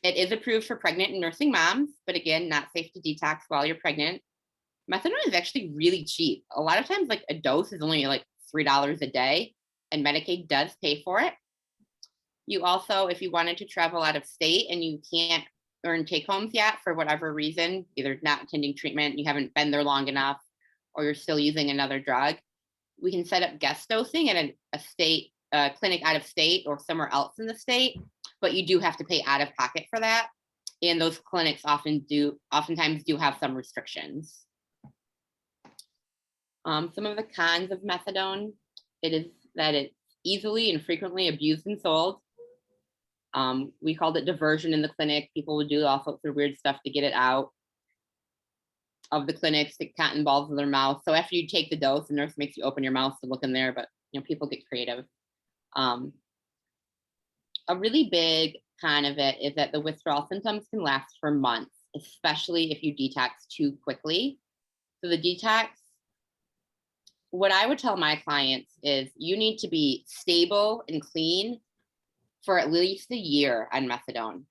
It is approved for pregnant and nursing moms, but again, not safe to detox while you're pregnant. Methadone is actually really cheap. A lot of times, like a dose is only like $3 a day, and Medicaid does pay for it. You also, if you wanted to travel out of state and you can't earn take homes yet for whatever reason, either not attending treatment, you haven't been there long enough, or you're still using another drug, we can set up guest dosing at a clinic out of state or somewhere else in the state, but you do have to pay out of pocket for that. And those clinics oftentimes do have some restrictions. Some of the cons of methadone, it is that it's easily and frequently abused and sold. We called it diversion in the clinic. People would do all sorts of weird stuff to get it out of the clinic, stick cotton balls in their mouth. So after you take the dose, the nurse makes you open your mouth to look in there, but people get creative. A really big con of it is that the withdrawal symptoms can last for months, especially if you detox too quickly. So the detox, what I would tell my clients is you need to be stable and clean for at least a year on methadone.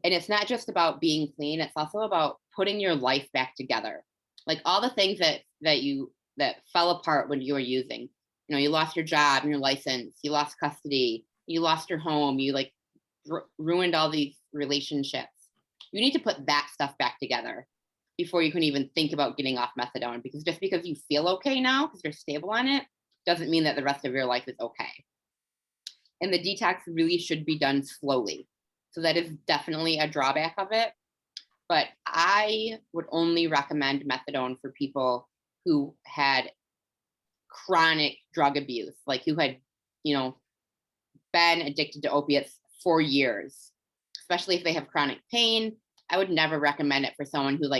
And it's not just about being clean, it's also about putting your life back together. Like all the things that fell apart when you were using. You lost your job and your license, you lost custody, you lost your home, you ruined all these relationships. You need to put that stuff back together before you can even think about getting off methadone, because just because you feel okay now because you're stable on it doesn't mean that the rest of your life is okay. And the detox really should be done slowly. So that is definitely a drawback of it. But I would only recommend methadone for people who had chronic drug abuse, like who had, been addicted to opiates for years, especially if they have chronic pain. I would never recommend it for someone who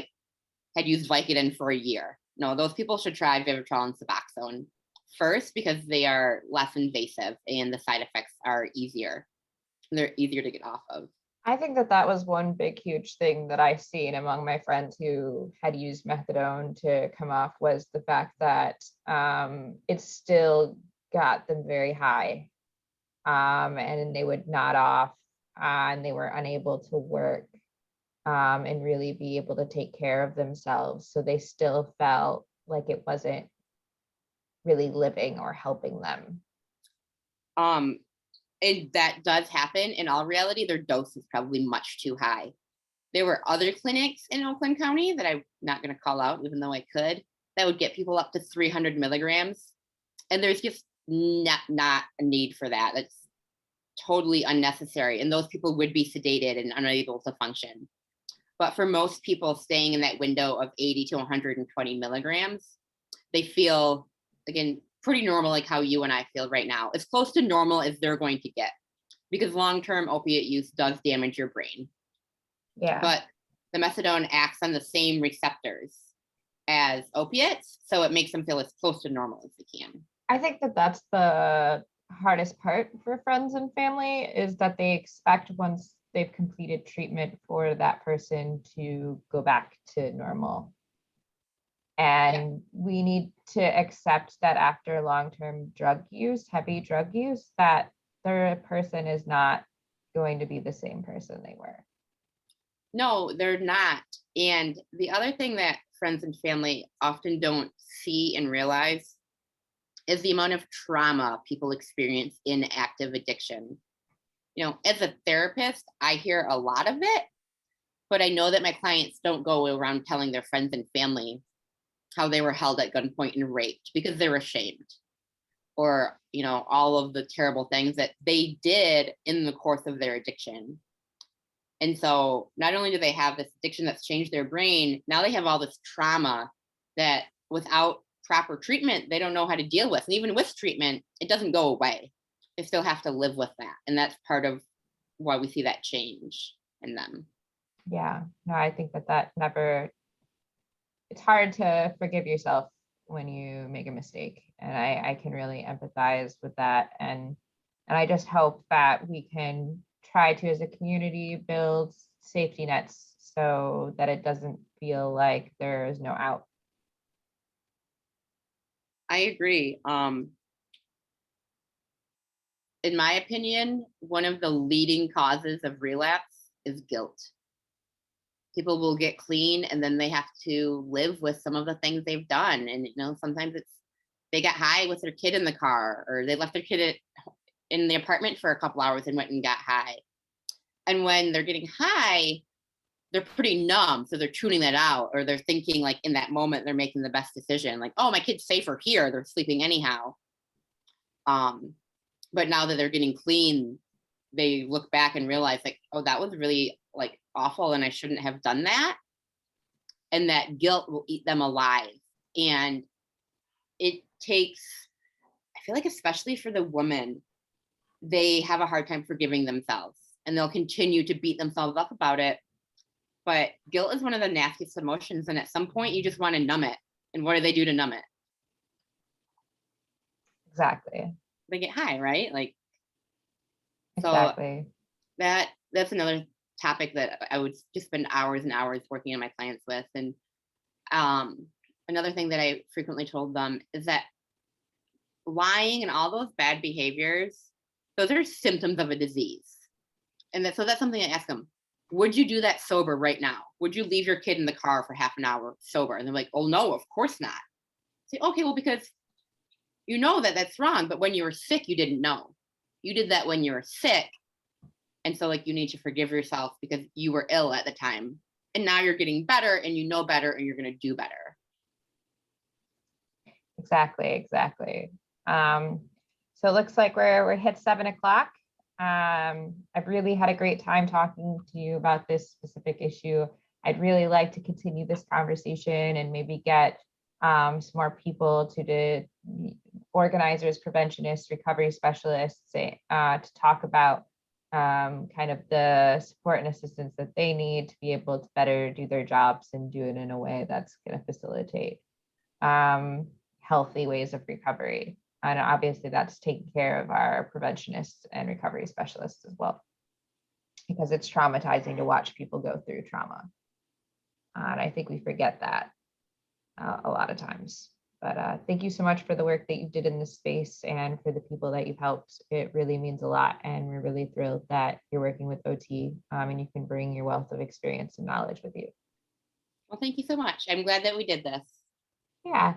had used Vicodin for a year. No, those people should try Vivitrol and Suboxone first, because they are less invasive and the side effects are easier. They're easier to get off of. I think that was one big, huge thing that I've seen among my friends who had used methadone to come off, was the fact that it still got them very high, and they would nod off, and they were unable to work and really be able to take care of themselves. So they still felt like it wasn't really living or helping them. And that does happen. In all reality, their dose is probably much too high. There were other clinics in Oakland County that I'm not going to call out, even though I could, that would get people up to 300 milligrams. And there's just not a need for that. That's totally unnecessary. And those people would be sedated and unable to function. But for most people staying in that window of 80 to 120 milligrams, they feel, again, pretty normal, like how you and I feel right now, as close to normal as they're going to get, because long-term opiate use does damage your brain. Yeah. But the methadone acts on the same receptors as opiates, so it makes them feel as close to normal as they can. I think that that's the hardest part for friends and family, is that they expect once they've completed treatment for that person to go back to normal. And we need to accept that after long-term drug use, heavy drug use, that their person is not going to be the same person they were. No, they're not. And the other thing that friends and family often don't see and realize is the amount of trauma people experience in active addiction. You know, as a therapist, I hear a lot of it, but I know that my clients don't go around telling their friends and family how they were held at gunpoint and raped because they're ashamed, or, you know, all of the terrible things that they did in the course of their addiction. And so not only do they have this addiction that's changed their brain, now they have all this trauma that without proper treatment, they don't know how to deal with. And even with treatment, it doesn't go away. They still have to live with that. And that's part of why we see that change in them. Yeah, no, I think that never, it's hard to forgive yourself when you make a mistake. And I can really empathize with that. And I just hope that we can try to, as a community, build safety nets so that it doesn't feel like there is no out. I agree. In my opinion, one of the leading causes of relapse is guilt. People will get clean and then they have to live with some of the things they've done. And, you know, sometimes it's they got high with their kid in the car, or they left their kid in the apartment for a couple hours and went and got high. And when they're getting high, they're pretty numb. So they're tuning that out, or they're thinking like in that moment, they're making the best decision. Like, oh, my kid's safer here. They're sleeping anyhow. But now that they're getting clean, they look back and realize like, oh, that was really like awful and I shouldn't have done that. And that guilt will eat them alive. And it takes, I feel like, especially for the woman, they have a hard time forgiving themselves and they'll continue to beat themselves up about it. But guilt is one of the nastiest emotions. And at some point you just want to numb it. And what do they do to numb it? Exactly. They get high, right? Like, exactly. So that's another topic that I would just spend hours and hours working on my clients with. And another thing that I frequently told them is that lying and all those bad behaviors, those are symptoms of a disease. And so that's something I ask them. Would you do that sober right now? Would you leave your kid in the car for half an hour sober? And they're like, oh no, of course not. Say, okay, well, because you know that that's wrong, but when you were sick, you didn't know. You did that when you were sick. And so like you need to forgive yourself because you were ill at the time. And now you're getting better and you know better and you're going to do better. Exactly. So it looks like we're hit 7 o'clock. I've really had a great time talking to you about this specific issue. I'd really like to continue this conversation and maybe get some more people to the organizers, preventionists, recovery specialists to talk about kind of the support and assistance that they need to be able to better do their jobs and do it in a way that's going to facilitate healthy ways of recovery. And obviously that's taking care of our preventionists and recovery specialists as well, because it's traumatizing to watch people go through trauma. And I think we forget that a lot of times. But thank you so much for the work that you did in this space and for the people that you've helped. It really means a lot. And we're really thrilled that you're working with OT and you can bring your wealth of experience and knowledge with you. Well, thank you so much. I'm glad that we did this. Yeah.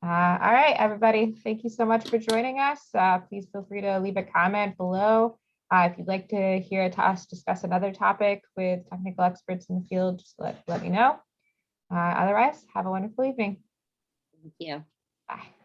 All right, everybody. Thank you so much for joining us. Please feel free to leave a comment below. If you'd like to hear us discuss another topic with technical experts in the field, just let me know. Otherwise, have a wonderful evening. Thank you. Bye.